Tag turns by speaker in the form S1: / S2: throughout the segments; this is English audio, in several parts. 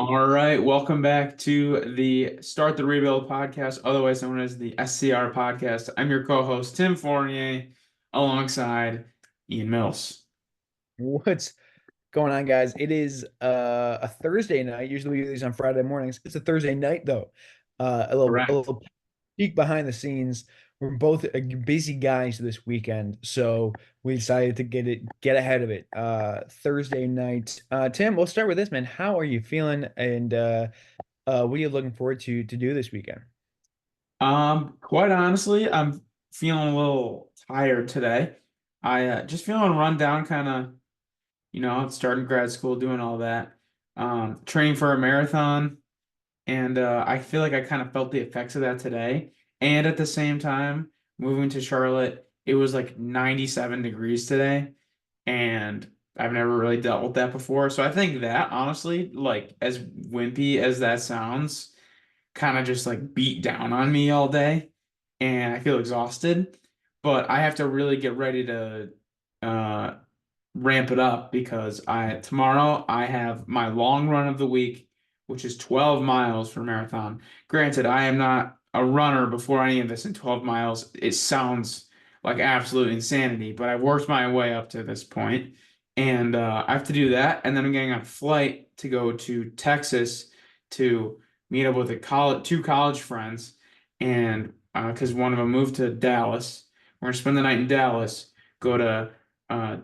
S1: All right, welcome back to the Start the Rebuild podcast, otherwise known as the SCR podcast. I'm your co-host, Tim Fournier, alongside Ian Mills.
S2: What's going on, guys? It is a Thursday night. Usually we do these on Friday mornings. It's a Thursday night though. A little a
S1: Correct.
S2: little peek behind the scenes. We're both busy guys this weekend, so we decided to get ahead of it. Thursday night. Tim, we'll start with this, man. How are you feeling, and what are you looking forward to do this weekend?
S1: Quite honestly, I'm feeling a little tired today. I just feeling run down, kind of, starting grad school, doing all that, training for a marathon. And I feel like I kind of felt the effects of that today. And at the same time, moving to Charlotte, it was like 97 degrees today. And I've never really dealt with that before. So I think that honestly, like as wimpy as that sounds, kind of just like beat down on me all day. And I feel exhausted. But I have to really get ready to uh, ramp it up because I tomorrow I have my long run of the week, which is 12 miles for marathon. Granted, I am not a runner before any of this, in 12 miles, it sounds like absolute insanity, but I've worked my way up to this point, and I have to do that, and then I'm getting on a flight to go to Texas to meet up with two college friends, and because one of them moved to Dallas, we're gonna spend the night in Dallas, go to uh,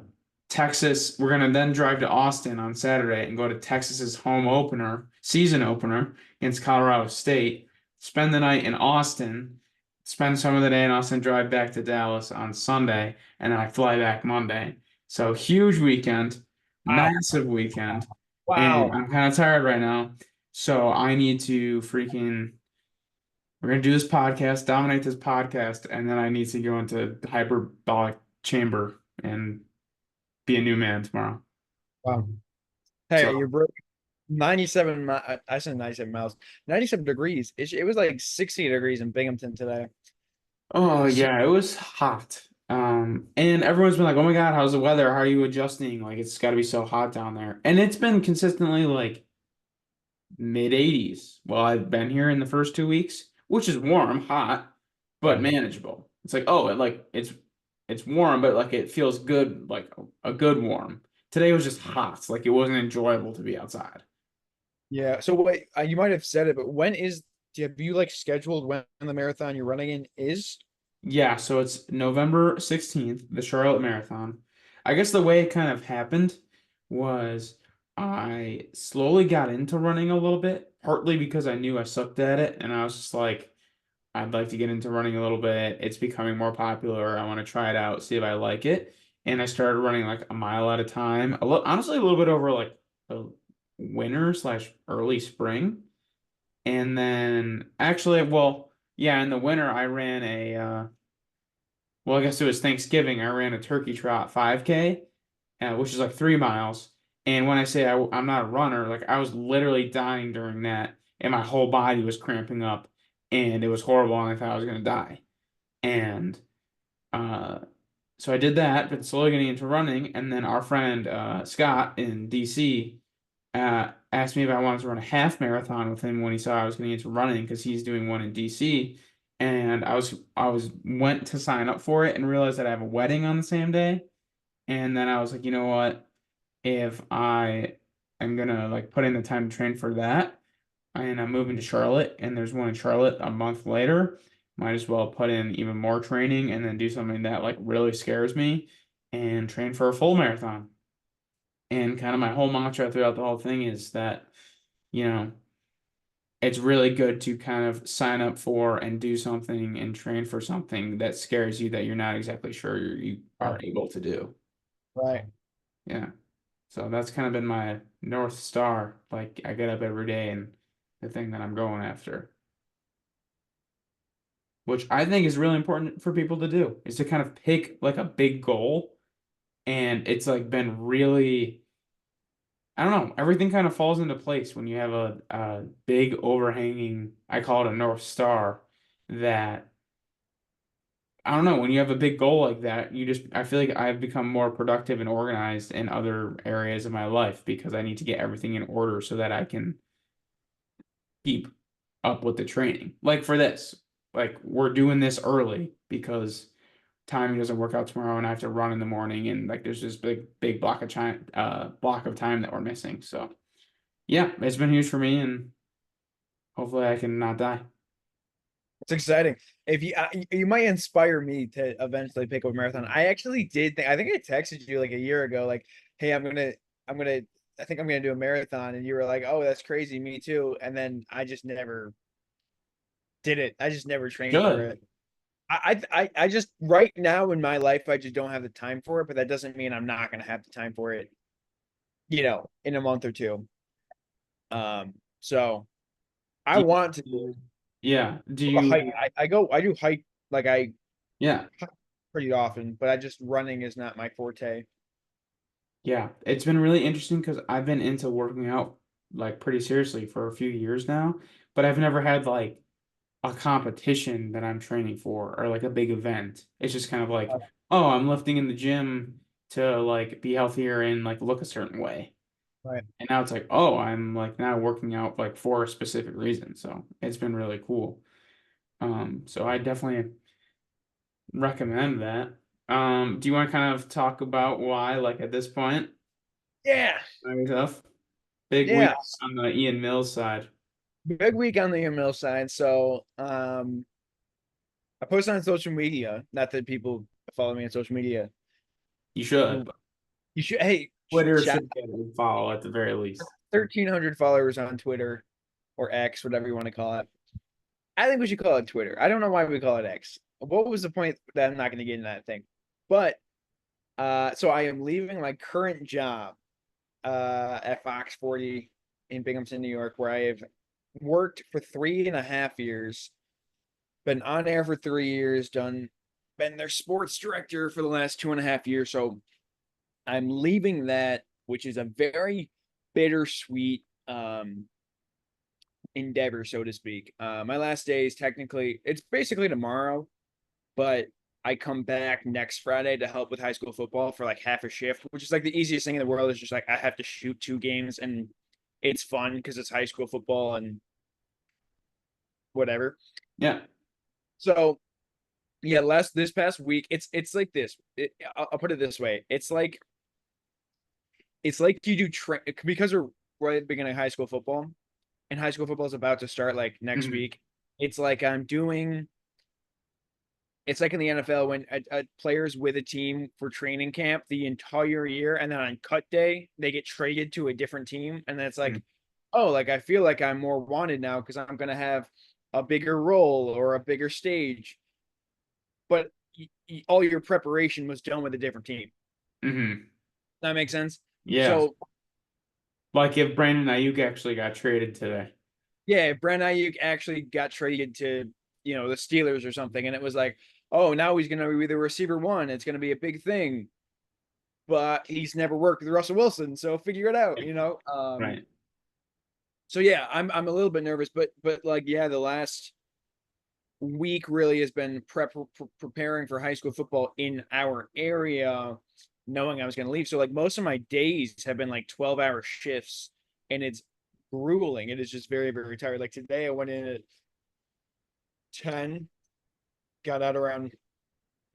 S1: Texas. We're gonna then drive to Austin on Saturday and go to Texas's home opener, season opener against Colorado State. Spend the night in Austin, spend some of the day in Austin, drive back to Dallas on Sunday, and then I fly back Monday. So huge weekend,
S2: Wow.
S1: massive weekend, and
S2: Wow.
S1: I'm kind of tired right now. So I need to we're gonna do this podcast, dominate this podcast, and then I need to go into hyperbolic chamber and be a new man tomorrow.
S2: Wow. Hey, you're
S1: So,
S2: bro. 97 mi I said 97 miles. 97 degrees. It was like 60 degrees in Binghamton today.
S1: oh
S2: So,
S1: yeah, it was hot. And everyone's been like, "Oh my God, how's the weather? How are you adjusting? Like, it's got to be so hot down there." And it's been consistently like mid 80s while I've been here in the first 2 weeks, which is warm, hot, but
S2: yeah.
S1: manageable. It's like, oh, it's warm, but like it feels good, like a good warm. Today was just hot, like it wasn't enjoyable to be outside.
S2: Yeah. So wait, you might have said it, but have you like scheduled when the marathon you're running in is?
S1: Yeah, so it's November 16th, the Charlotte Marathon. I guess the way it kind of happened was I slowly got into running a little bit, partly because I knew I sucked at it, and I was just like, I'd like to get into running a little bit. It's becoming more popular. I want to try it out, see if I like it. And I started running like a mile at a time. Honestly, a little bit over like the winter slash early spring. And then actually, well, yeah, in the winter I ran well, I guess it was Thanksgiving. I ran a turkey trot 5K, which is like 3 miles. And when I say I'm not a runner, like I was literally dying during that, and my whole body was cramping up, and it was horrible, and I thought I was gonna die. And uh, so I did that, but slowly getting into running. And then our friend Scott in DC asked me if I wanted to run a half marathon with him when he saw I was getting into running because he's doing one in DC. And I was went to sign up for it and realized that I have a wedding on the same day. And then I was like, you know what? If I am gonna like put in the time to train for that, and I'm moving to Charlotte, and there's one in Charlotte a month later, might as well put in even more training and then do something that like really scares me and train for a full marathon. And kind of my whole mantra throughout the whole thing is that, you know, it's really good to kind of sign up for and do something and train for something that scares you that you're not exactly sure you are
S2: Right.
S1: able to do.
S2: Right.
S1: Yeah. So that's kind of been my North Star. Like I get up every day and the thing that I'm going after, which I think is really important for people to do, is to kind of pick like a big goal. And it's like been really, I don't know, everything kind of falls into place when you have a big overhanging, I call it a North Star, that I don't know, when you have a big goal like that, I feel like I've become more productive and organized in other areas of my life because I need to get everything in order so that I can keep up with the training. Like for this, like we're doing this early because timing doesn't work out tomorrow and I have to run in the morning and like there's this big block of time that we're missing. So yeah, it's been huge for me and hopefully I can not die.
S2: It's exciting. If you you might inspire me to eventually pick up a marathon. I actually did think I think I texted you like a year ago, like, hey, I'm gonna I think I'm gonna do a marathon, and you were like, oh, that's crazy, me too. And then I just never did it. I just never trained for
S1: Good.
S2: it. I just right now in my life I just don't have the time for it, but that doesn't mean I'm not gonna have the time for it, in a month or two. So I
S1: Do
S2: want to
S1: you, yeah. Do
S2: a hike.
S1: you
S2: I do hike like I
S1: yeah.
S2: pretty often, but I just running is not my forte.
S1: Yeah, it's been really interesting because I've been into working out like pretty seriously for a few years now, but I've never had like a competition that I'm training for or like a big event. It's just kind of like, oh, I'm lifting in the gym to like be healthier and like look a certain way.
S2: Right.
S1: And now it's like, oh, I'm like now working out like for a specific reason. So it's been really cool. So I definitely recommend that. Do you want to kind of talk about why, like at this point,
S2: Yeah.
S1: maybe tough? Big week
S2: Yeah.
S1: on the Ian Mills side.
S2: Big week on the email side. So I post on social media. Not that people follow me on social media.
S1: You should, but
S2: You should hey,
S1: Twitter
S2: shout
S1: should get a follow at the very least.
S2: 1,300 followers on Twitter or X, whatever you want to call it. I think we should call it Twitter. I don't know why we call it X. What was the point that I'm not going to get in that thing? But so I am leaving my current job at Fox 40 in Binghamton, New York, where I have worked for 3.5 years, been on air for 3 years, been their sports director for the last 2.5 years. So I'm leaving that, which is a very bittersweet endeavor, so to speak. My last day is technically, it's basically tomorrow, but I come back next Friday to help with high school football for like half a shift, which is like the easiest thing in the world. Is just like I have to shoot 2 games and it's fun because it's high school football and whatever.
S1: Yeah.
S2: So yeah, last this past week, it's like this. I'll put it this way: it's like you do because we're right at the beginning of high school football, and high school football is about to start like next
S1: Mhm.
S2: week. It's like I'm doing it's like in the NFL when players with a team for training camp the entire year, and then on cut day they get traded to a different team, and then it's like,
S1: Mhm.
S2: oh, like I feel like I'm more wanted now because I'm gonna have a bigger role or a bigger stage, but all your preparation was done with a different team.
S1: Mhm.
S2: That makes sense.
S1: Yeah.
S2: So
S1: Like if Brandon Ayuk actually got traded today.
S2: yeah, Brent Ayuk actually got traded to the Steelers or something, and it was like, oh, now he's gonna be the receiver one. It's gonna be a big thing, but he's never worked with Russell Wilson, so figure it out,
S1: Yeah.
S2: you know.
S1: Right.
S2: So yeah, I'm a little bit nervous, but like yeah, the last week really has been preparing for high school football in our area, knowing I was going to leave. So like most of my days have been like 12-hour shifts, and it's grueling. It is just very very tired. Like today, I went in at 10, got out around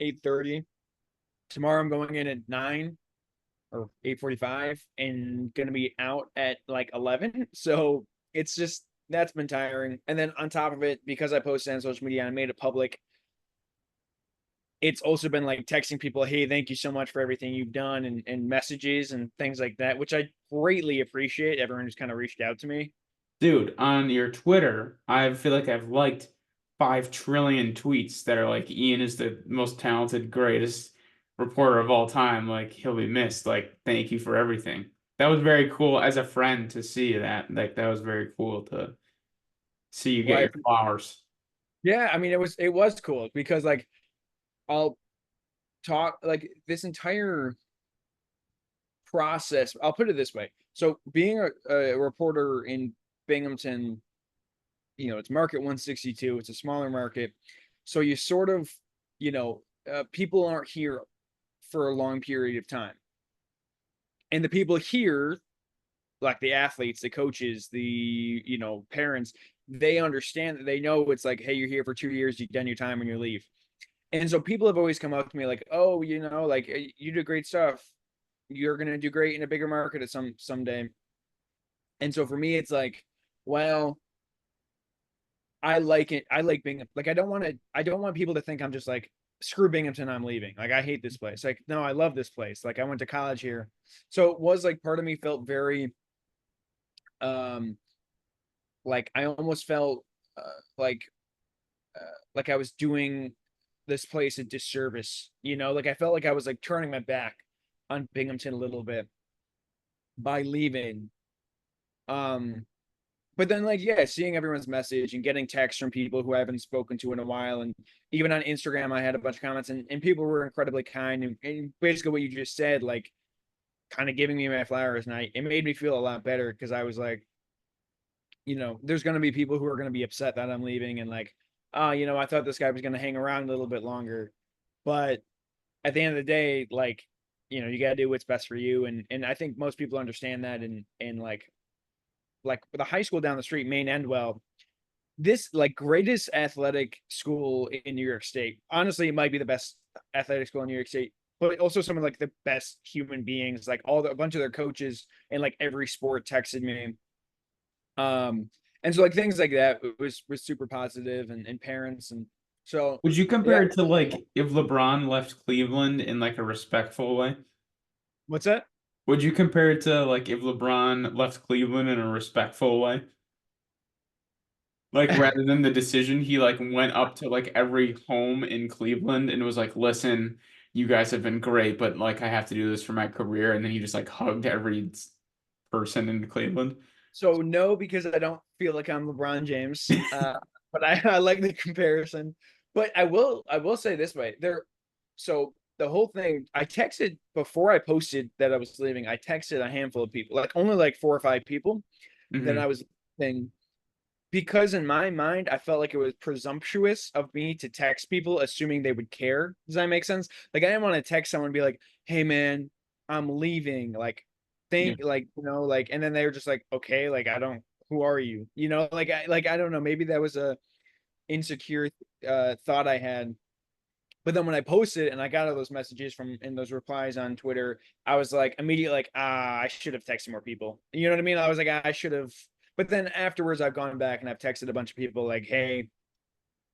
S2: 8:30. Tomorrow, I'm going in at 9 or 8:45 and gonna be out at like 11. So it's just that's been tiring. And then on top of it, because I posted on social media and I made it public, it's also been like texting people, hey, thank you so much for everything you've done, and messages and things like that, which I greatly appreciate. Everyone who's kind of reached out to me.
S1: Dude, on your Twitter, I feel like I've liked 5 trillion tweets that are like Ian is the most talented, greatest reporter of all time. Like he'll be missed. Like, thank you for everything. That was very cool as a friend to see that. Like that was very cool to see you get
S2: Why?
S1: your flowers.
S2: Yeah, I mean it was cool because like I'll talk like this entire process. I'll put it this way. So being a reporter in Binghamton, it's market 162, it's a smaller market. So you sort of, people aren't here for a long period of time. And the people here, like the athletes, the coaches, the, parents, they understand that they know it's like, hey, you're here for 2 years, you've done your time and you leave. And so people have always come up to me like, oh, like you do great stuff. You're gonna do great in a bigger market at someday. And so for me, it's like, well, I like it. I like Binghamton. Like I don't want people to think I'm just like, screw Binghamton, I'm leaving. Like I hate this place. Like, no, I love this place. Like I went to college here. So it was like part of me felt very um like I almost felt uh, like like I was doing this place a disservice, like I felt like I was like turning my back on Binghamton a little bit by leaving. Um, but then like yeah, seeing everyone's message and getting texts from people who I haven't spoken to in a while, and even on Instagram, I had a bunch of comments, and people were incredibly kind, and basically what you just said, like kind of giving me my flowers, and it made me feel a lot better because I was like, there's going to be people who are going to be upset that I'm leaving, and like, I thought this guy was going to hang around a little bit longer, but at the end of the day, like, you got to do what's best for you, and I think most people understand that, and like the high school down the street, Maine Endwell, this like greatest athletic school in New York State. Honestly, it might be the best athletic school in New York State, but also some of like the best human beings. Like a bunch of their coaches in like every sport texted me. Um, and so like things like that was super positive, and parents, and so
S1: Would you
S2: yeah.
S1: compare it to like if LeBron left Cleveland in like a respectful way?
S2: What's that?
S1: Would you compare it to like if LeBron left Cleveland in a respectful way? Like rather than the decision, he like went up to like every home in Cleveland and was like, "Listen, you guys have been great, but like I have to do this for my career." And then he just like hugged every person in Cleveland.
S2: So no, because I don't feel like I'm LeBron James. But I like the comparison. But I will say this way. So the whole thing, I texted before I posted that I was leaving, I texted a handful of people, like only like 4 or 5 people that I
S1: Hmm.
S2: was leaving, because in my mind, I felt like it was presumptuous of me to text people assuming they would care. Does that make sense? Like I didn't want to text someone and be like, "Hey man, I'm leaving." Like
S1: Yeah.
S2: like and then they were just like, "Okay, like I don't who are you?" Like I don't know, maybe that was a insecure thought I had. But then when I posted and I got all those messages from and those replies on Twitter, I was like immediately like, I should have texted more people. You know what I mean? I was like, I should have. But then afterwards, I've gone back and I've texted a bunch of people like, hey,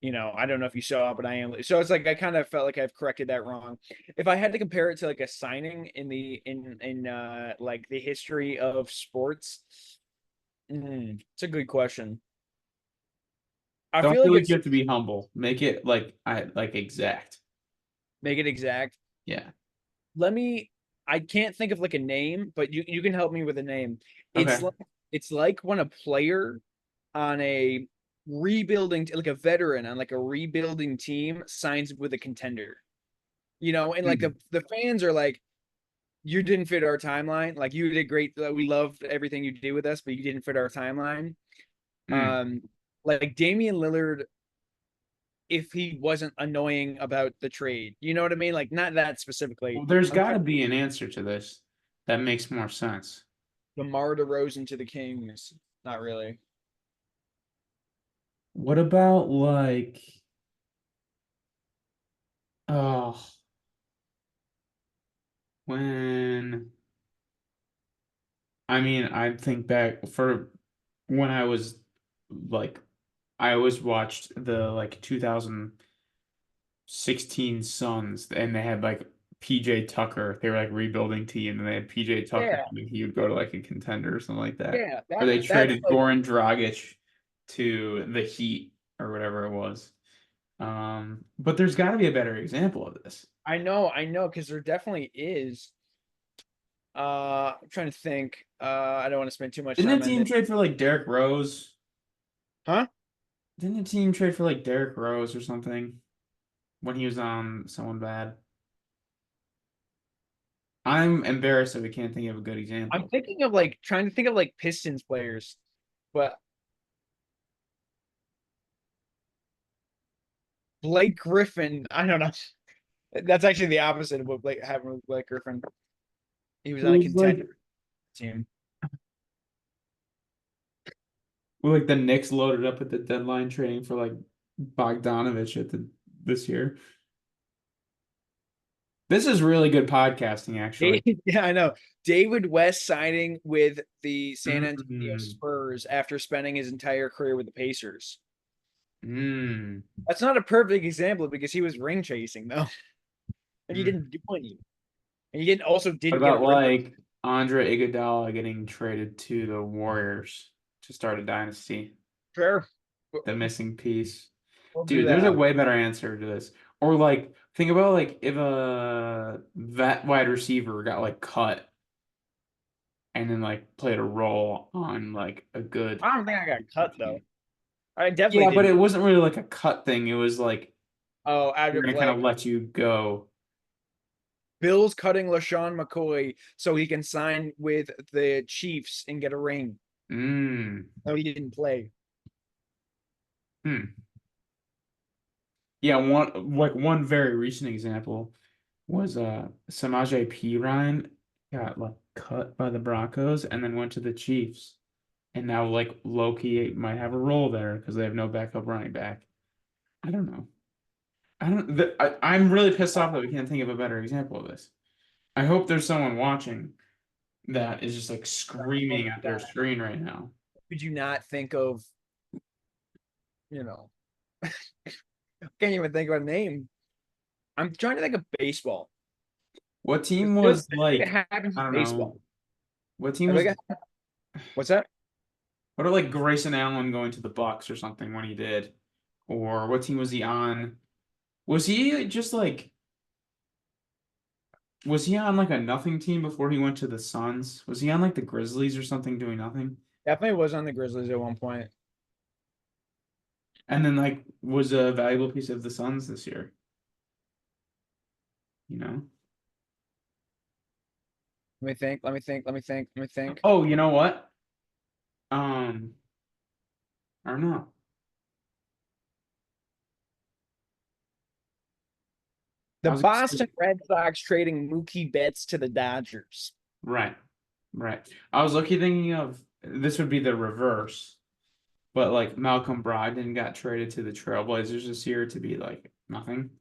S2: I don't know if you saw, but I am. So it's like I kind of felt like I've corrected that wrong. If I had to compare it to like a signing in like the history of sports, it's a good question. I
S1: Don't
S2: feel like
S1: feel like you
S2: it's
S1: have to be humble. Make it like I like exact.
S2: make it exact.
S1: Yeah.
S2: Let me I can't think of like a name, but you can help me with a name. It's
S1: Okay.
S2: like it's like when a player on a rebuilding like a veteran on like a rebuilding team signs with a contender. And like
S1: Hmm.
S2: the fans are like, you didn't fit our timeline. Like you did great. We loved everything you did with us, but you didn't fit our timeline.
S1: Hmm.
S2: Um, like Damian Lillard, if he wasn't annoying about the trade, you know what I mean? Like not that specifically.
S1: Well, there's
S2: I'm
S1: got to
S2: talking
S1: be an answer to this that makes more sense.
S2: DeMar DeRozan to the Kings. Not really.
S1: What about like, oh, when I mean, I think back for when I was like, I always watched the like 2016 Suns, and they had like PJ Tucker. They were like rebuilding team, and they had PJ Tucker.
S2: Yeah,
S1: And he would go to like a contender or something like that.
S2: yeah.
S1: Or they
S2: That's
S1: traded
S2: like
S1: Goran Dragic to the Heat or whatever it was. But there's got to be a better example of this.
S2: I know, because there definitely is. I'm trying to think. I don't want to spend too much
S1: Didn't
S2: time
S1: the
S2: on
S1: team
S2: this.
S1: trade for like Derrick Rose?
S2: Huh?
S1: Didn't the team trade for like Derrick Rose or something when he was on someone bad? I'm embarrassed that we can't think of a good
S2: I'm
S1: example.
S2: thinking of like trying to think of like Pistons players, but Blake Griffin, I don't know. That's actually the opposite of what Blake happened with Blake Griffin. He was
S1: It
S2: on a
S1: was like
S2: contender team.
S1: Well, like the Knicks loaded up at the deadline trading for like Bogdanovich this year. This is really good podcasting, actually.
S2: Yeah, I know. David West signing with the San Antonio
S1: Mm,
S2: Spurs after spending his entire career with the Pacers.
S1: mm.
S2: That's not a perfect example because he was ring chasing though, and he
S1: Mm.
S2: didn't do anything. And he didn't also
S1: What
S2: didn't get a
S1: about
S2: ring.
S1: like Andre Iguodala getting traded to the Warriors to start a dynasty?
S2: Sure,
S1: The missing piece.
S2: we'll do
S1: Dude, there's a
S2: that.
S1: way better answer to this. Or like think about like if a vet wide receiver got like cut and then like played a role on like a good
S2: I don't think I got cut though. I definitely
S1: yeah, but
S2: didn't.
S1: it wasn't really like a cut thing. It was like
S2: Oh, out
S1: we're
S2: of
S1: gonna kind of
S2: like
S1: let you go.
S2: Bill's cutting LaShawn McCoy so he can sign with the Chiefs and get a ring.
S1: Mm.
S2: No, he didn't play.
S1: Hmm. Yeah, one very recent example was Samaje Perine got like cut by the Broncos and then went to the Chiefs and now like low-key might have a role there because they have no backup running back. I don't know. I'm really pissed off that we can't think of a better example of this. I hope there's someone watching that is just like
S2: Oh
S1: screaming
S2: my
S1: at their
S2: God.
S1: screen right now.
S2: Could you not think of, you know, can't even think of a name. I'm trying to think of baseball.
S1: What
S2: I
S1: team
S2: feel like
S1: was
S2: it
S1: like,
S2: happens
S1: I
S2: in
S1: don't
S2: baseball.
S1: know, what team
S2: I feel
S1: was,
S2: like what's that?
S1: what are like Grayson Allen going to the Bucks or something when he did? Or what team was he on? Was he just like was he on like a nothing team before he went to the Suns? Was he on like the Grizzlies or something doing nothing?
S2: Definitely was on the Grizzlies at one point.
S1: And then like was a valuable piece of the Suns this year, you know?
S2: Let me think. Let me think. Let me think. Let me think.
S1: Oh, you know what? Um, I don't know.
S2: The
S1: I was gonna say
S2: Boston Red Sox trading Mookie Betts to the Dodgers.
S1: right, right. I was lucky thinking of this would be the reverse, but like Malcolm Brogdon got traded to the Trailblazers this year to be like nothing.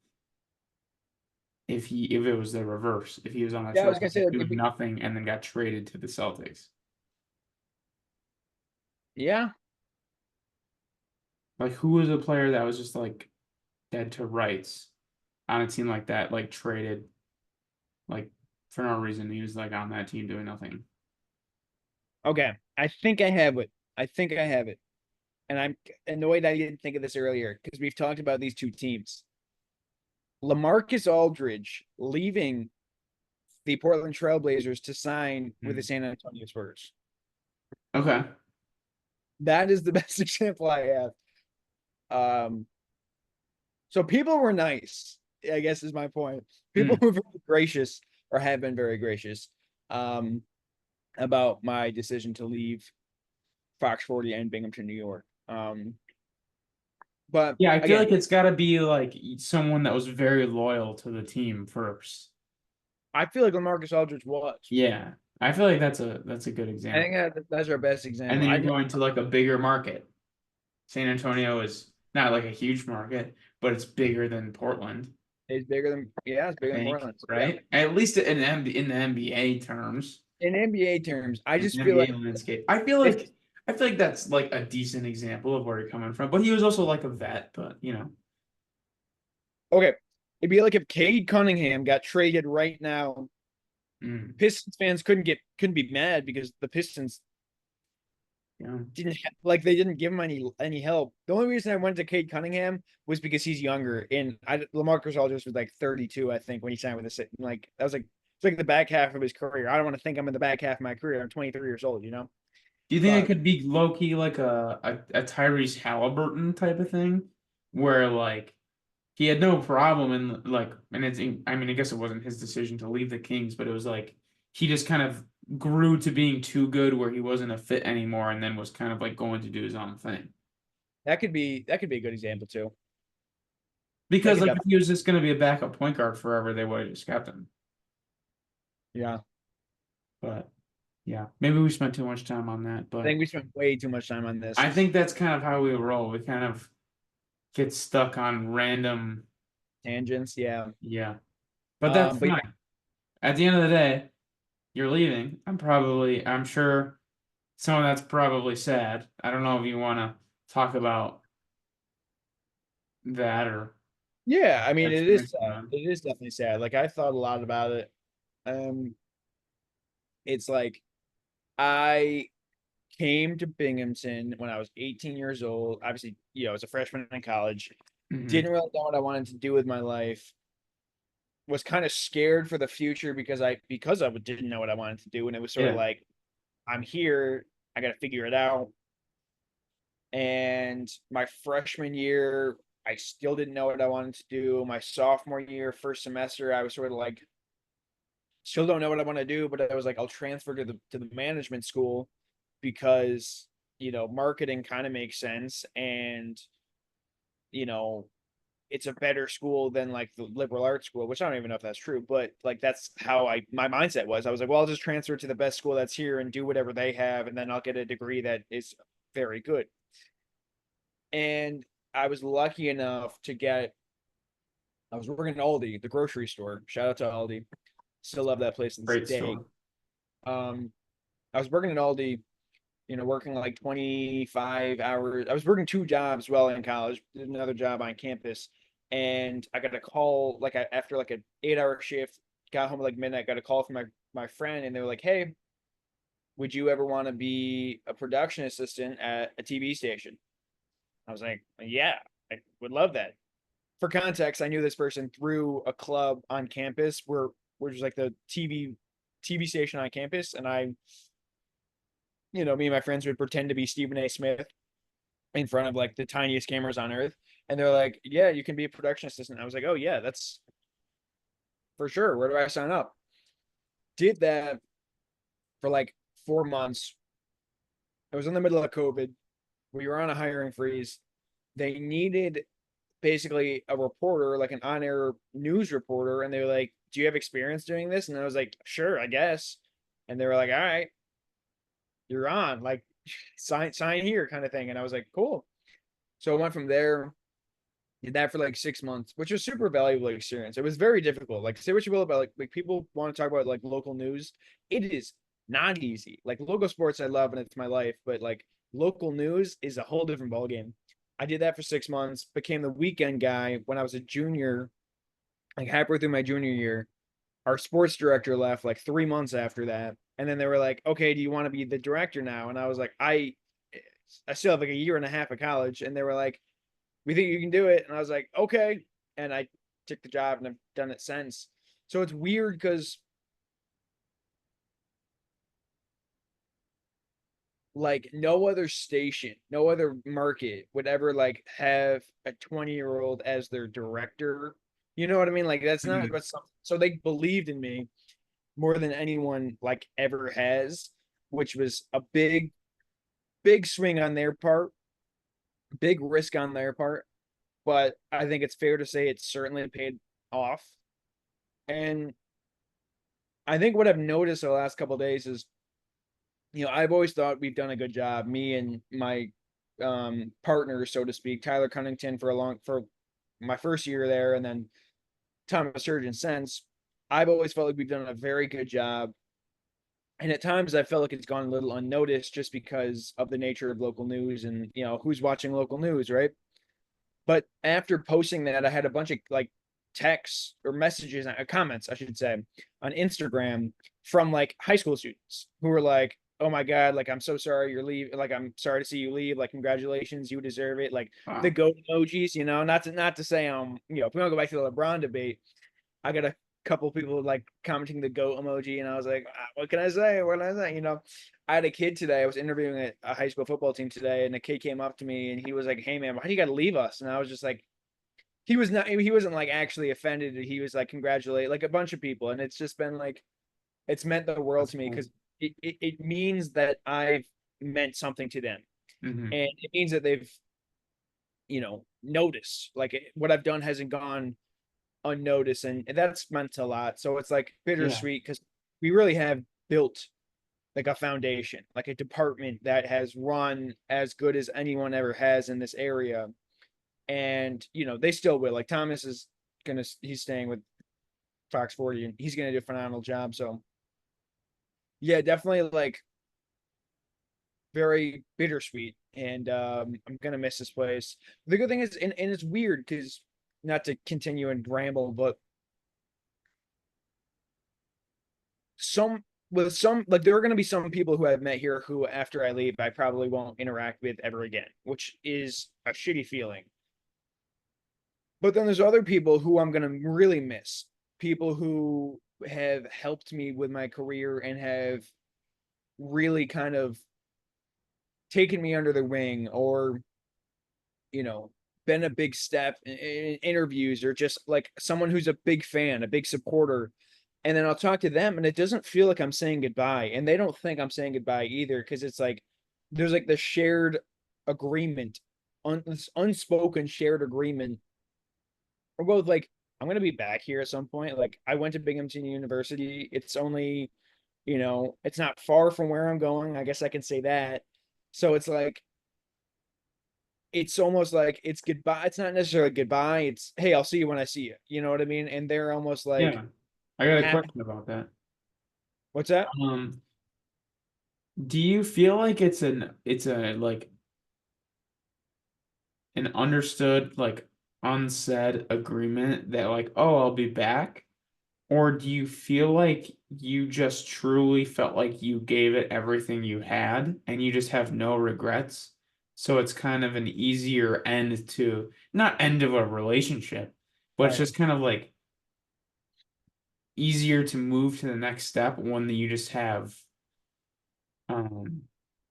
S1: If it was the reverse, if he was on the
S2: Yeah, I was gonna say
S1: Trailblazers
S2: like
S1: doing nothing and then got traded to the Celtics.
S2: yeah.
S1: Like who was a player that was just like dead to rights on a team like that, like traded like for no reason. He was like on that team doing nothing.
S2: Okay. I think I have it. I think I have it. And I'm annoyed I didn't think of this earlier because we've talked about these two teams. LaMarcus Aldridge leaving the Portland Trailblazers to sign with the
S1: Hmm.
S2: San Antonio Spurs.
S1: Okay.
S2: That is the best example I have. Um, so people were nice, I guess is my point. People
S1: Mm.
S2: were very gracious or have been very gracious um, about my decision to leave Fox 40 and Binghamton, New York. But
S1: Yeah, I feel
S2: again,
S1: like it's got to be like someone that was very loyal to the team first.
S2: I feel like LaMarcus Aldridge was.
S1: Yeah, I feel like that's a good
S2: I think
S1: example.
S2: that's our best
S1: And
S2: example.
S1: then you're
S2: I
S1: going to like a bigger market. San Antonio is not like a huge market, but it's bigger than Portland,
S2: It's bigger than yeah, it's
S1: I
S2: bigger than
S1: think,
S2: Portland. Yeah.
S1: right? At least in the NBA terms,
S2: In NBA terms, I
S1: in
S2: just
S1: the
S2: feel like
S1: NBA landscape.
S2: this.
S1: I feel like that's like a decent example of where you're coming from. But he was also like a vet, but you know.
S2: Okay, it'd be like if Cade Cunningham got traded right now.
S1: Mm,
S2: Pistons fans couldn't be mad because the Pistons
S1: yeah.
S2: didn't like they didn't give him any help. The only reason I went to Cade Cunningham was because he's younger, and LaMarcus Aldridge was like 32, I think, when he signed with the like that was like it's like the back half of his career. I don't want to think I'm in the back half of my career. I'm 23 years old, you know.
S1: Do you think it
S2: But
S1: could be low key like a Tyrese Halliburton type of thing, where like he had no problem in like, and it's I mean I guess it wasn't his decision to leave the Kings, but it was like he just kind of grew to being too good where he wasn't a fit anymore, and then was kind of like going to do his own thing.
S2: that could be a good example too. That
S1: Because
S2: could
S1: like if
S2: definitely
S1: he was just going to be a backup point guard forever, they would have just kept him.
S2: yeah.
S1: But Yeah, maybe we spent too much time on that,
S2: I think
S1: but
S2: we spent way too much time on this.
S1: I think that's kind of how we roll. We kind of get stuck on random,
S2: Tangents, yeah.
S1: yeah. But that's
S2: But
S1: fine. At the end of the day, you're leaving. I'm sure some of that's probably sad. I don't know if you want to talk about that or
S2: yeah, I mean, it is
S1: experience
S2: sad.
S1: on.
S2: It is definitely sad. Like I thought a lot about it. Um, it's like I came to Binghamton when I was 18 years old. Obviously, I was a freshman in college.
S1: Hmm.
S2: Didn't really know what I wanted to do with my life. Was kind of scared for the future because I didn't know what I wanted to do, and it was sort of
S1: Yeah.
S2: like I'm here, I got to figure it out. And my freshman year, I still didn't know what I wanted to do. My sophomore year, first semester, I was sort of like, still don't know what I want to do, but I was like, I'll transfer to the management school because marketing kind of makes sense, and you know it's a better school than like the liberal arts school, which I don't even know if that's true, but like that's how my mindset was. I was like, well, I'll just transfer to the best school that's here and do whatever they have, and then I'll get a degree that is very good. And I was lucky enough to get. I was working at Aldi, the grocery store. Shout out to Aldi. Still love that place to this
S1: Great
S2: day.
S1: store.
S2: Um, I was working at Aldi, working like 25 hours. I was working two jobs while in college, did another job on campus. And I got a call like after like an 8 hour shift, got home at like midnight, got a call from my friend, and they were like, hey, would you ever want to be a production assistant at a TV station? I was like, yeah, I would love that. For context, I knew this person through a club on campus which was like the TV station on campus, and me and my friends would pretend to be Stephen A. Smith in front of like the tiniest cameras on earth, and they're like, "Yeah, you can be a production assistant." I was like, "Oh yeah, that's for sure. Where do I sign up?" Did that for like 4 months. It was in the middle of COVID. We were on a hiring freeze. They needed basically a reporter, like an on-air news reporter, and they were like, "Do you have experience doing this?" And I was like, "Sure, I guess." And they were like, "All right, you're on, like sign here," kind of thing. And I was like, "Cool." So I went from there, did that for like 6 months, which was super valuable experience. It was very difficult. Like, say what you will about like people want to talk about like local news. It is not easy. Like local sports I love and it's my life, but like local news is a whole different ballgame. I did that for 6 months, became the weekend guy when I was a junior, like halfway through my junior year. Our sports director left like 3 months after that. And then they were like, okay, do you want to be the director now? And I was like, I still have like a year and a half of college. And they were like, we think you can do it. And I was like, okay. And I took the job and I've done it since. So it's weird because like no other station, no other market would ever like have a 20-year-old as their director. You know what I mean? Like that's not
S1: Mhm.
S2: what some, so they believed in me more than anyone like ever has, which was a big swing on their part, big risk on their part. But I think it's fair to say it's certainly paid off. And I think what I've noticed the last couple of days is, I've always thought we've done a good job, me and my partner, so to speak, Tyler Cunnington for my first year there, and then Thomas Surgeon since. I've always felt like we've done a very good job. And at times I felt like it's gone a little unnoticed just because of the nature of local news and who's watching local news, right? But after posting that, I had a bunch of like texts or messages, comments, I should say, on Instagram from like high school students who were like, "Oh my God, like I'm so sorry you're leaving. Like I'm sorry to see you leave. Like congratulations, you deserve it." Like the
S1: Wow.
S2: goat emojis, not to say if we don't go back to the LeBron debate, I got a couple people like commenting the goat emoji, and I was like, what can I say? What can I say? I had a kid today. I was interviewing a high school football team today, and a kid came up to me and he was like, "Hey man, why do you got to leave us?" And I was just like, he wasn't like actually offended. He was like, "Congratulate," like a bunch of people, and it's just been like, it's meant the world
S1: That's
S2: to me
S1: cool.
S2: because it means that I've meant something to them,
S1: Hmm.
S2: and it means that they've noticed like what I've done hasn't gone unnoticed, and that's meant a lot. So it's like
S1: Yeah.
S2: bittersweet because we really have built like a foundation, like a department that has run as good as anyone ever has in this area. And, they still will. Like Thomas is he's staying with Fox 40 and he's gonna do a phenomenal job. So yeah, definitely like very bittersweet. And I'm gonna miss this place. The good thing is, and it's weird because not to continue and ramble, but some some like there are going to be some people who I've met here who after I leave I probably won't interact with ever again, which is a shitty feeling. But then there's other people who I'm going to really miss. People who have helped me with my career and have really kind of taken me under their wing or, you know, been a big step in interviews or just like someone who's a big fan, a big supporter. And then I'll talk to them and it doesn't feel like I'm saying goodbye. And they don't think I'm saying goodbye either because it's like there's like the shared agreement, this unspoken shared agreement. We're both like, I'm gonna be back here at some point. Like I went to Binghamton University. It's only, it's not far from where I'm going. I guess I can say that. So it's like it's almost like it's goodbye. It's not necessarily goodbye. It's hey, I'll see you when I see you. You know what I mean? And they're almost like
S1: Yeah. I got a
S2: happy.
S1: question about that.
S2: What's that?
S1: Um, do you feel like it's a like an understood, like unsaid agreement that like, oh, I'll be back? Or do you feel like you just truly felt like you gave it everything you had and you just have no regrets? So it's kind of an easier end to, not end of a relationship, but it's
S2: Right.
S1: just kind of like easier to move to the next step when you just have um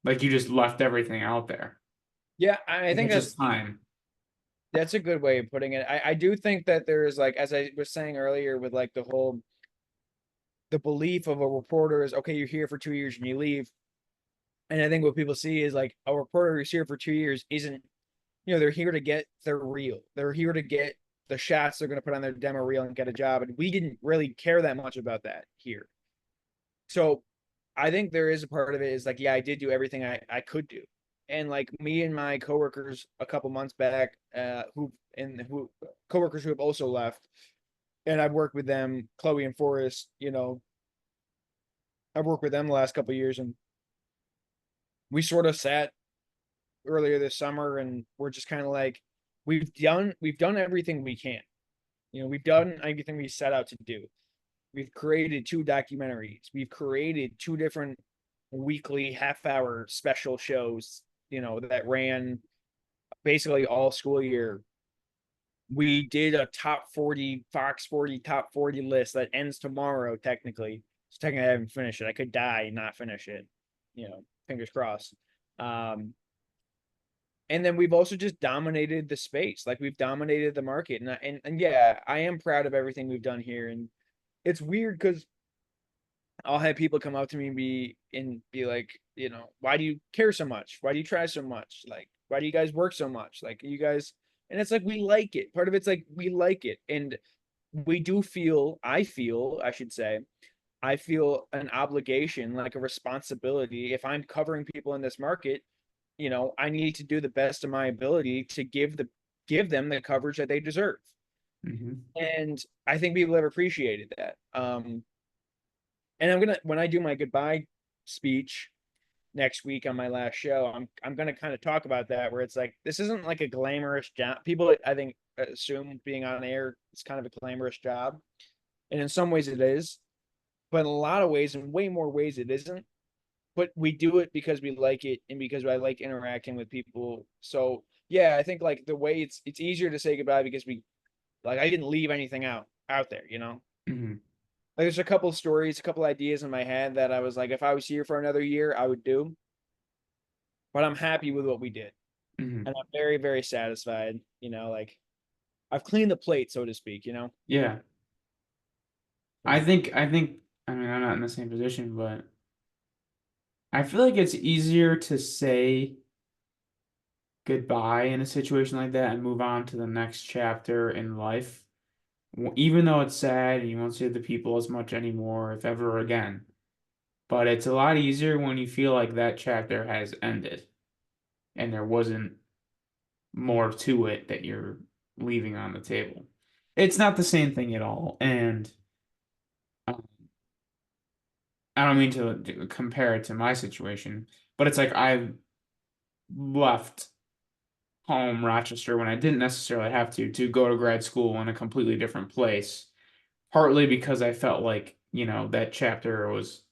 S1: like you just left everything out there.
S2: Yeah, I
S1: Like
S2: think
S1: it's just time.
S2: that's a good way of putting it. I do think that there is like as I was saying earlier with like the belief of a reporter is okay, you're here for 2 years and you leave. And I think what people see is like a reporter who's here for 2 years isn't, they're here to get their reel. They're here to get the shots they're going to put on their demo reel and get a job. And we didn't really care that much about that here. So I think there is a part of it is like, yeah, I did do everything I could do. And like me and my coworkers a couple months back, who coworkers who have also left, and I've worked with them, Chloe and Forrest, I've worked with them the last couple of years, and we sort of sat earlier this summer, and we're just kind of like, we've done everything we can. We've done everything we set out to do. We've created 2 documentaries. We've created 2 different weekly half-hour special shows, that ran basically all school year. We did a top 40 Fox 40 top 40 list that ends tomorrow technically. So technically I haven't finished it. I could die and not finish it. Fingers crossed. Um and then we've also just dominated the space. Like we've dominated the market. And yeah, I am proud of everything we've done here. And it's weird because I'll have people come up to me and be like, why do you care so much? Why do you try so much? Like, why do you guys work so much? Like, you guys, and it's like we like it. Part of it's like we like it, and we do feel. I should say, I feel an obligation, like a responsibility. If I'm covering people in this market, I need to do the best of my ability to give them the coverage that they deserve.
S1: Hmm.
S2: And I think people have appreciated that. And I'm gonna when I do my goodbye speech next week on my last show, I'm gonna kind of talk about that where it's like this isn't like a glamorous job. People I think assume being on air is kind of a glamorous job, and in some ways it is, but in a lot of ways, in way more ways it isn't. But we do it because we like it and because I like interacting with people. So yeah, I think like the way it's easier to say goodbye because we like I didn't leave anything out there.
S1: Hmm.
S2: Like there's a couple of stories, a couple of ideas in my head that I was like, if I was here for another year, I would do. But I'm happy with what we did,
S1: Hmm.
S2: and I'm very, very satisfied. Like I've cleaned the plate, so to speak.
S1: Yeah.
S2: So,
S1: I think I mean I'm not in the same position, but I feel like it's easier to say goodbye in a situation like that and move on to the next chapter in life. Even though it's sad and you won't see the people as much anymore, if ever again. but it's a lot easier when you feel like that chapter has ended and there wasn't more to it that you're leaving on the table. It's not the same thing at all, and um, I don't mean to compare it to my situation, but it's like I left home, Rochester, when I didn't necessarily have to go to grad school in a completely different place, partly because I felt like, that chapter was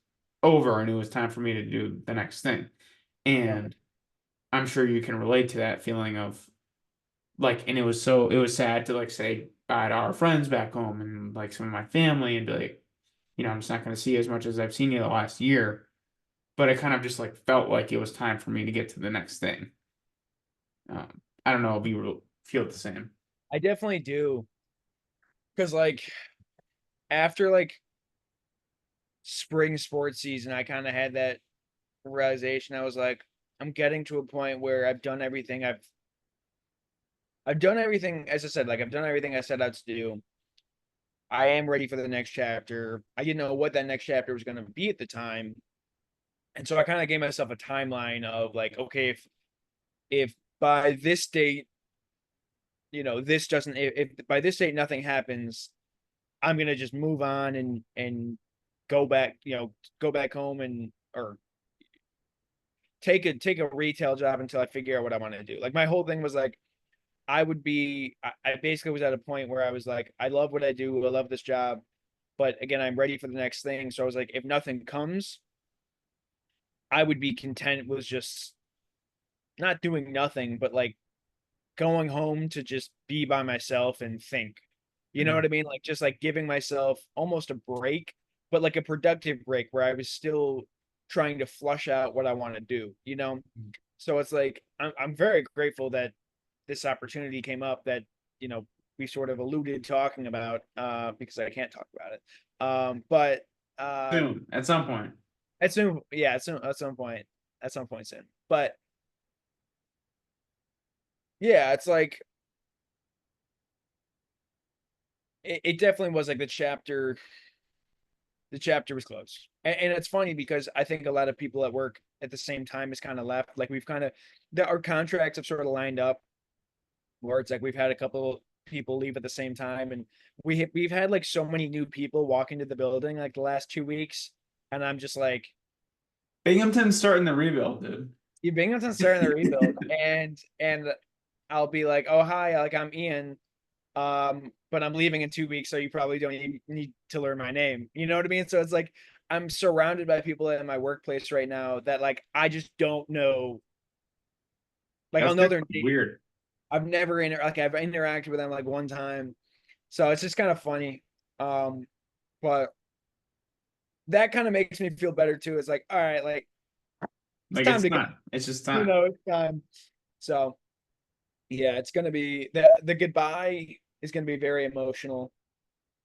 S1: over and it was time for me to do the next thing.
S2: Yeah.
S1: And I'm sure you can relate to that feeling of like, and it was sad to like say bye to our friends back home and like some of my family and be like, I'm just not going to see you as much as I've seen you the last year. But it kind of just like felt like it was time for me to get to the next thing. I don't know if you feel the same.
S2: I definitely do. Because like after like spring sports season, I kind of had that realization. I was like, I'm getting to a point where I've done everything, as I said, like I've done everything I set out to do. I am ready for the next chapter. I didn't know what that next chapter was going to be at the time. And so I kind of gave myself a timeline of like, okay, if by this date, this doesn't if by this date nothing happens, I'm gonna just move on and go back, go back home and or take a retail job until I figure out what I want to do. Like my whole thing was like I basically was at a point where I was like, I love what I do, I love this job, but again, I'm ready for the next thing. So I was like, if nothing comes, I would be content with just not doing nothing, but like going home to just be by myself and think. You know
S1: Mhm.
S2: what I mean? Like just like giving myself almost a break, but like a productive break where I was still trying to flush out what I want to do. So it's like I'm very grateful that this opportunity came up that, we sort of alluded talking about because I can't talk about it. But
S1: Soon, at some point.
S2: at some yeah, at some point soon. But yeah, it's like it definitely was like the chapter was closed. And it's funny because I think a lot of people at work at the same time has kind of left. Like we've kind of our contracts have sort of lined up where it's like we've had a couple people leave at the same time, and we've had like so many new people walk into the building like the last 2 weeks, and I'm just like,
S1: Binghamton's starting the rebuild, dude.
S2: you Binghamton's starting the rebuild, and I'll be like, oh hi, like I'm Ian, but I'm leaving in 2 weeks, so you probably don't need to learn my name. You know what I mean? So it's like I'm surrounded by people in my workplace right now that like I just don't know. Like
S1: That's
S2: I'll know their name.
S1: weird.
S2: I've interacted with them like one time, so it's just kind of funny. Um, but that kind of makes me feel better too. It's like, all right, like it's
S1: Like
S2: time
S1: it's
S2: to go.
S1: not. It's just time.
S2: It's time. So yeah, it's gonna be the goodbye is gonna be very emotional.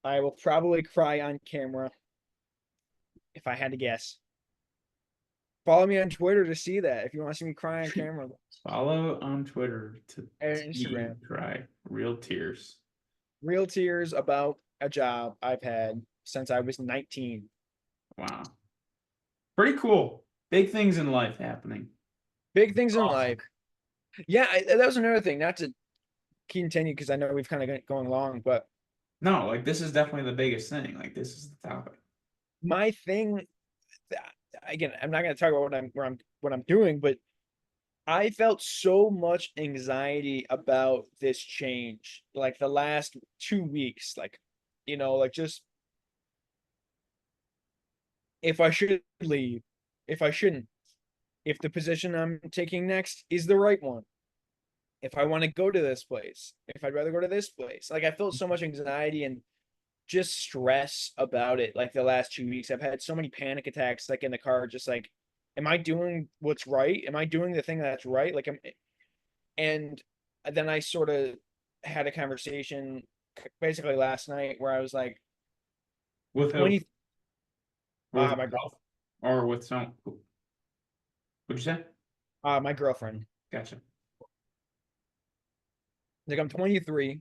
S2: I will probably cry on camera if I had to guess. Follow me on Twitter to see that if you want to see me cry on camera,
S1: Follow on Twitter to
S2: and
S1: see you
S2: Instagram.
S1: cry. Real tears.
S2: Real tears about a job I've had since I was 19.
S1: Wow. Pretty cool. Big things in life happening.
S2: Big things in
S1: Awesome.
S2: life. Yeah, that was another thing. Not to continue because I know we've kind of going long, but
S1: No, like this is definitely the biggest thing. Like this is the topic.
S2: my thing, again, I'm not going to talk about what I'm doing, but I felt so much anxiety about this change, like the last 2 weeks, like, like just if I should leave, if I shouldn't, if the position I'm taking next is the right one, if I want to go to this place, if I'd rather go to this place. Like I felt so much anxiety and just stress about it. Like the last 2 weeks, I've had so many panic attacks, like in the car, just like, am I doing what's right? Am I doing the thing that's right? And then I sort of had a conversation basically last night where I was like, I'm
S1: With who?
S2: 20,
S1: With
S2: my
S1: yourself or with some? What'd you say?
S2: my girlfriend.
S1: Gotcha.
S2: Like I'm 23.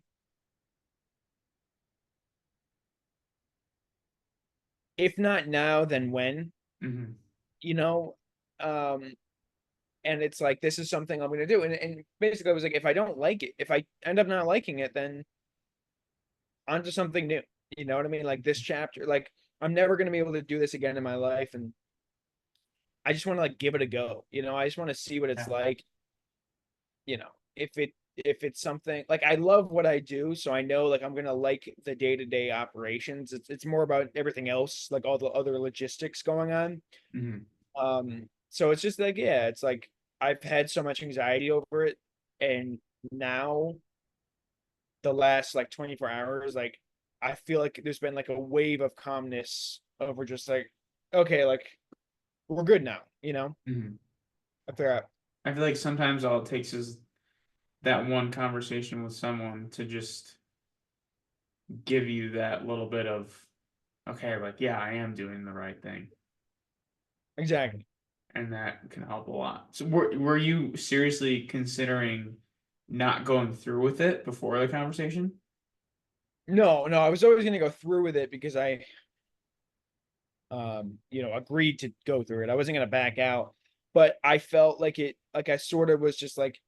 S2: If not now, then when?
S1: Hmm.
S2: you know? Um, and it's like, this is something I'm going to do. And basically I was like, if I don't like it, if I end up not liking it, then onto something new. You know what I mean? Like this chapter, like I'm never going to be able to do this again in my life. And I just want to like give it a go. I just want to see what it's
S1: Yeah.
S2: like. If it's something like I love what I do, so I know like I'm gonna like the day-to-day operations. It's more about everything else, like all the other logistics going on.
S1: Hmm.
S2: So it's just like, yeah, it's like I've had so much anxiety over it, and now the last like 24 hours, like I feel like there's been like a wave of calmness over just like, okay, like we're good now.
S1: Hmm.
S2: I figure out.
S1: I feel like sometimes all it takes is that one conversation with someone to just give you that little bit of, okay, like, yeah, I am doing the right thing.
S2: Exactly.
S1: And that can help a lot. So were you seriously considering not going through with it before the conversation?
S2: No, no, I was always gonna go through with it because I agreed to go through it. I wasn't gonna back out, but I felt like like I sort of was just like,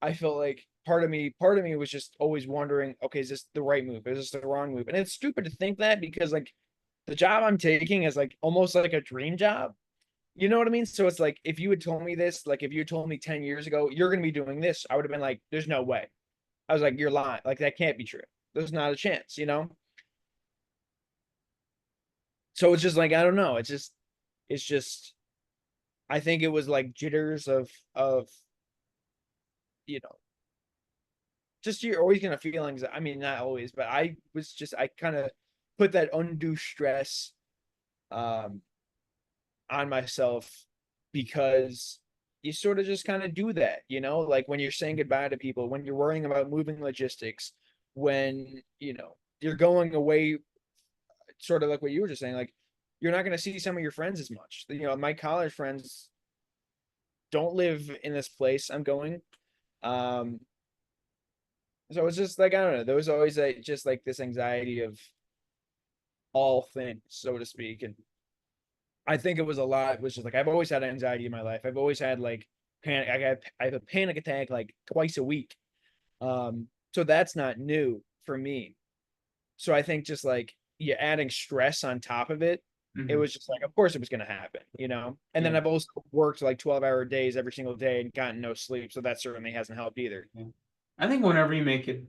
S2: I felt like part of me was just always wondering, okay, is this the right move? Is this the wrong move? And it's stupid to think that because like the job I'm taking is like almost like a dream job. You know what I mean? So it's like if you had told me this, like if you had told me 10 years ago, you're gonna be doing this, I would have been like, there's no way. I was like, you're lying. Like that can't be true. There's not a chance. So it's just like, I don't know. It's just I think it was like jitters of you know just you're always gonna feel anxiety. I mean, not always, but I kind of put that undue stress um on myself because you sort of just kind of do that. Like when you're saying goodbye to people, when you're worrying about moving logistics, when you're going away, sort of like what you were just saying, like you're not going to see some of your friends as much. My college friends don't live in this place I'm going. Um, so it's just like, I don't know. There was always just like this anxiety of all things, so to speak. And I think it was a lot. It was just like I've always had anxiety in my life. I've always had like panic. I have a panic attack like twice a week. So that's not new for me. So I think just like you adding stress on top of it, it
S1: Hmm.
S2: was just like, of course it was going to happen. And then
S1: Yeah.
S2: I've also worked like 12-hour days every single day and gotten no sleep. So that certainly hasn't helped either.
S1: Yeah. I think whenever you make a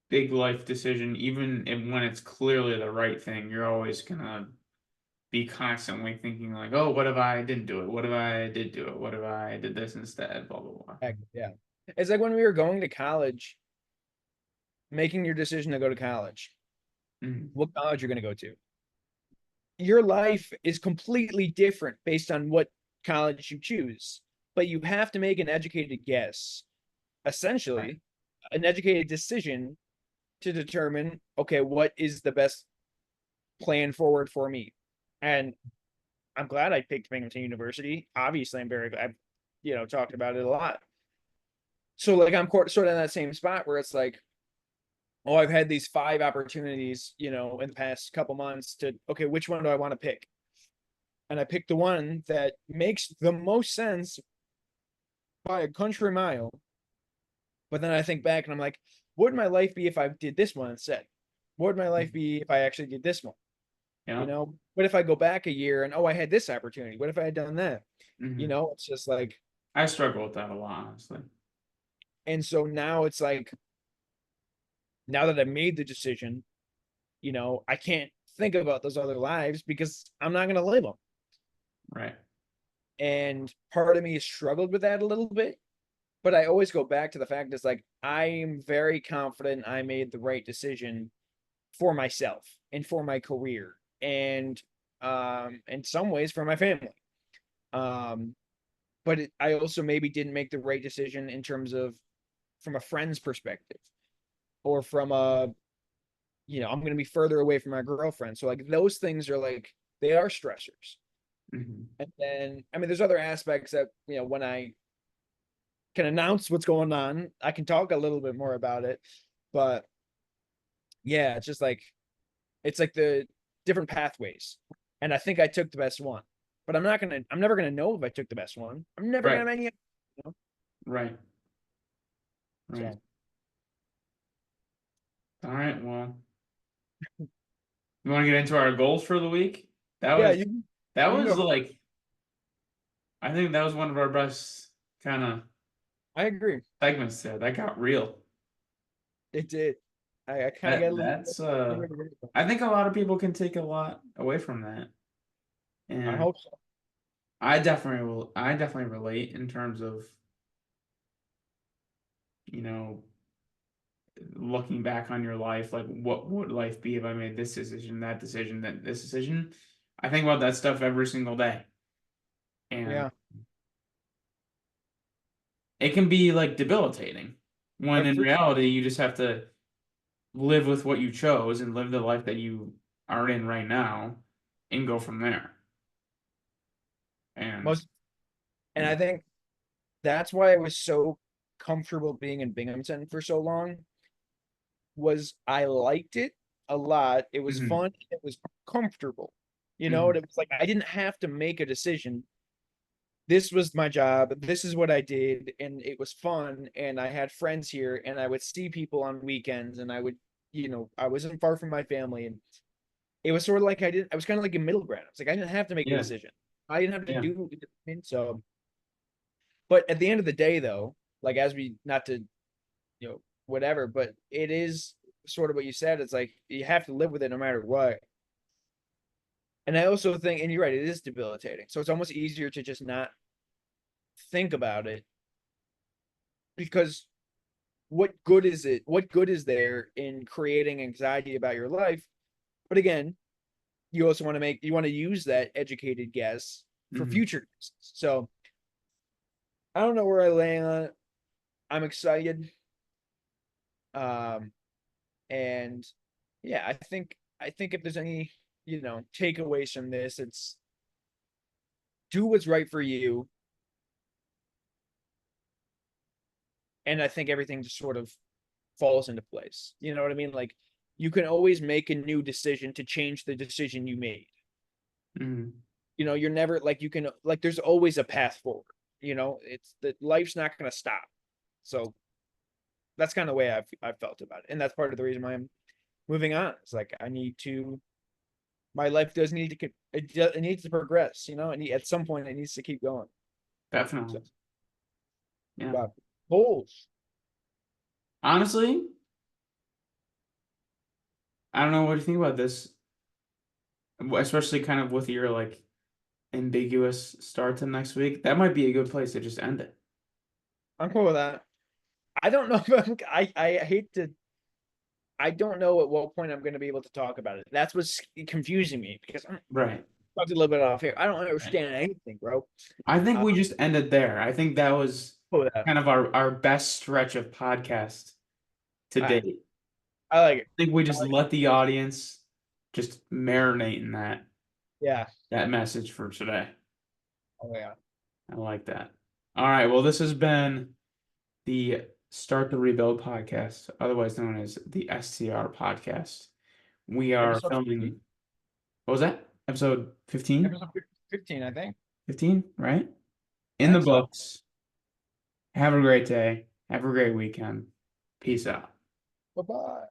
S1: big life decision, even when it's clearly the right thing, you're always gonna be constantly thinking like, oh, what if I didn't do it? What if I did do it? What if I did this instead? Blah blah blah.
S2: Heck, yeah. It's like when we were going to college, making your decision to go to college,
S1: Hmm.
S2: what college you're going to go to. Your life is completely different based on what college you choose, but you have to make an educated guess,
S1: Right.
S2: essentially, an educated decision to determine, okay, what is the best plan forward for me. And I'm glad I picked Binghamton University. Obviously, I'm very glad. I've talked about it a lot. So like I'm sort of in that same spot where it's like, oh, I've had these 5 opportunities, in the past couple months to, okay, which one do I want to pick? And I picked the one that makes the most sense by a country mile. But then I think back and I'm like, what would my life be if I did this one instead? What would my life be if I actually did this one?
S1: Yeah.
S2: What if I go back a year and, oh, I had this opportunity? What if I had done that?
S1: Hmm.
S2: It's just like,
S1: I struggle with that a lot, honestly.
S2: and so now it's like, now that I made the decision, I can't think about those other lives because I'm not going to live them.
S1: Right.
S2: And part of me has struggled with that a little bit, but I always go back to the fact it's like, I'm very confident I made the right decision for myself and for my career and in some ways for my family. Um, but I also maybe didn't make the right decision in terms of from a friend's perspective or from I'm going to be further away from my girlfriend. So like those things are like, they are stressors.
S1: Hmm.
S2: And then, I mean, there's other aspects that, when I can announce what's going on, I can talk a little bit more about it. But yeah, it's just like, it's like the different pathways. and I think I took the best one. But I'm never gonna know if I took the best one. I'm never gonna
S1: Right.
S2: have any, you know?
S1: Right. Right.
S2: So
S1: All right. Well, you want to get into our goals for the week? That
S2: yeah,
S1: was that
S2: you can
S1: was
S2: go.
S1: like I think that was one of our best kind of
S2: I agree.
S1: segments there. That got real.
S2: It did. I kind of
S1: That
S2: get a little.
S1: that's I think a lot of people can take a lot away from that.
S2: I
S1: And
S2: hope so.
S1: I definitely relate in terms of, you know, looking back on your life, like what would life be if I made this decision, that decision, that this decision? I think about that stuff every single day. And
S2: Yeah.
S1: it can be like debilitating when in
S2: For
S1: reality you just have to live with what you chose and live the life that you are in right now and go from there. And
S2: most, and I
S1: yeah.
S2: think that's why I was so comfortable being in Binghamton for so long. Was I liked it a lot. It was
S1: Mhm.
S2: fun. It was comfortable. You know,
S1: Mhm.
S2: it was like I didn't have to make a decision. This was my job. This is what I did, and it was fun. And I had friends here, and I would see people on weekends, and I would, I wasn't far from my family, and it was sort of like I was kind of like a middle ground. It's like I didn't have to make a
S1: Yeah.
S2: decision. I didn't have to
S1: Yeah.
S2: do it. So, but at the end of the day, though, like as we not to, whatever, but it is sort of what you said. It's like you have to live with it no matter what. And I also think, and you're right, it is debilitating. So it's almost easier to just not think about it because what good is it? What good is there in creating anxiety about your life? But again, you want to use that educated guess for
S1: Mhm.
S2: future guesses. So I don't know where I lay on it. I'm excited. Um, and yeah, I think if there's any, takeaways from this, it's do what's right for you. And I think everything just sort of falls into place. You know what I mean? Like you can always make a new decision to change the decision you made.
S1: Mhm.
S2: You're never like you can like there's always a path forward. It's that life's not going to stop. So that's kind of the way I've felt about it, and that's part of the reason why I'm moving on. It's like I need to. My life does need to it needs to progress. At some point it needs to keep going. So,
S1: Definitely. Yeah.
S2: but goals.
S1: Honestly, I don't know what do you think about this, especially kind of with your like ambiguous start to next week. That might be a good place to just end it.
S2: I'm cool with that. I don't know if I hate to. I don't know at what point I'm going to be able to talk about it. That's what's confusing me because I'm
S1: Right.
S2: talking a little bit off here. I don't
S1: Right.
S2: understand anything, bro.
S1: I think
S2: Uh,
S1: we just ended there. I think that was
S2: cool with that.
S1: kind of our best stretch of podcast to
S2: I
S1: date.
S2: I like it.
S1: I think we
S2: I
S1: just
S2: like
S1: let the audience just marinate in
S2: Yeah.
S1: that message for today.
S2: Oh yeah.
S1: I like that. All right. Well, this has been the Start the Rebuild podcast, otherwise known as the STR podcast. We are
S2: Episode 15?
S1: filming, what was that? Episode 15?
S2: Episode 15, I think.
S1: 15, right?
S2: I
S1: In the
S2: think so.
S1: books. Have a great day. Have a great weekend. Peace out.
S2: Bye bye.